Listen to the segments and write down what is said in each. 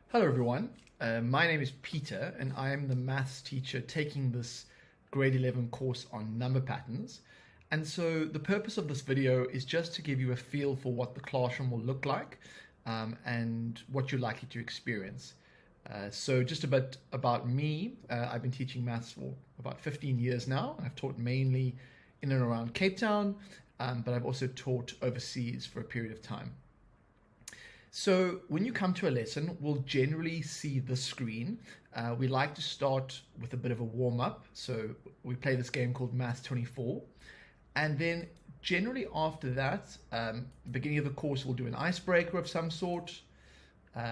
Hello everyone, my name is Peter and I am the maths teacher taking this grade 11 course on number patterns. And so the purpose of this video is just to give you a feel for what the classroom will look like and what you're likely to experience. So just a bit about me, I've been teaching maths for about 15 years now. I've taught mainly in and around Cape Town, but I've also taught overseas for a period of time. So when you come to a lesson, we'll generally see the screen. We like to start with a bit of a warm-up. So we play this game called Maths 24. And then generally after that, beginning of the course, we'll do an icebreaker of some sort.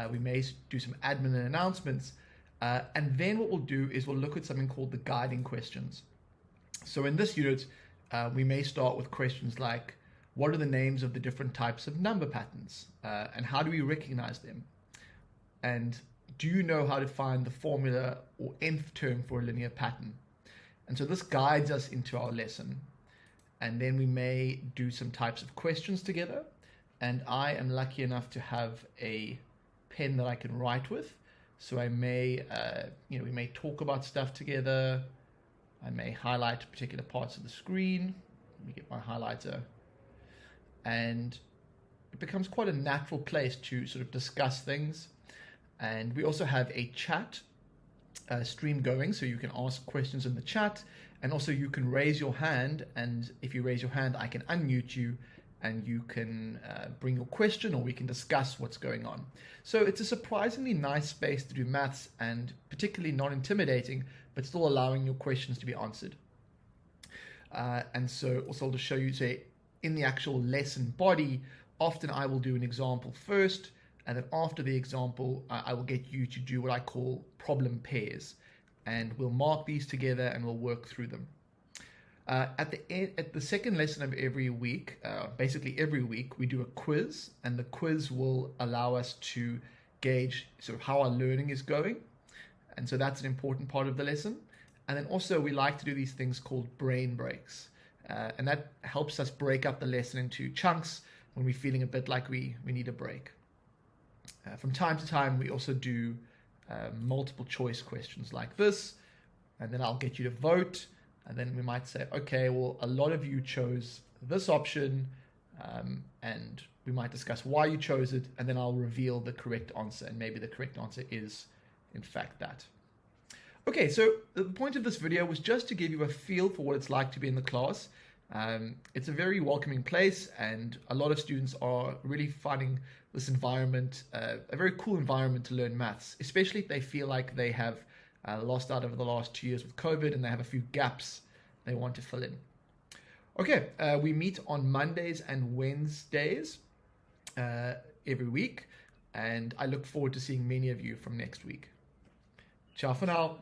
We may do some admin and announcements. And then what we'll do is we'll look at something called the guiding questions. So in this unit, we may start with questions like, what are the names of the different types of number patterns? And how do we recognize them? And do you know how to find the formula or nth term for a linear pattern? And so this guides us into our lesson. And then we may do some types of questions together. And I am lucky enough to have a pen that I can write with. So I may, we may talk about stuff together. I may highlight particular parts of the screen. Let me get my highlighter. And it becomes quite a natural place to sort of discuss things. And we also have a chat stream going, so you can ask questions in the chat, and also you can raise your hand, and if you raise your hand I can unmute you and you can bring your question, or we can discuss what's going on. So it's a surprisingly nice space to do maths, and particularly not intimidating, but still allowing your questions to be answered. And so also to show you, say, in the actual lesson body, often I will do an example first, and then after the example, I will get you to do what I call problem pairs. And we'll mark these together and we'll work through them. At the second lesson of every week, basically every week, we do a quiz, and the quiz will allow us to gauge sort of how our learning is going. And so that's an important part of the lesson. And then also we like to do these things called brain breaks. And that helps us break up the lesson into chunks when we're feeling a bit like we need a break. From time to time, we also do multiple choice questions like this, and then I'll get you to vote, and then we might say, okay, well, a lot of you chose this option, and we might discuss why you chose it, and then I'll reveal the correct answer, and maybe the correct answer is, in fact, that. Okay, so the point of this video was just to give you a feel for what it's like to be in the class. It's a very welcoming place, and a lot of students are really finding this environment a very cool environment to learn maths, especially if they feel like they have lost out over the last 2 years with COVID and they have a few gaps they want to fill in. Okay, we meet on Mondays and Wednesdays every week, and I look forward to seeing many of you from next week. Ciao for now.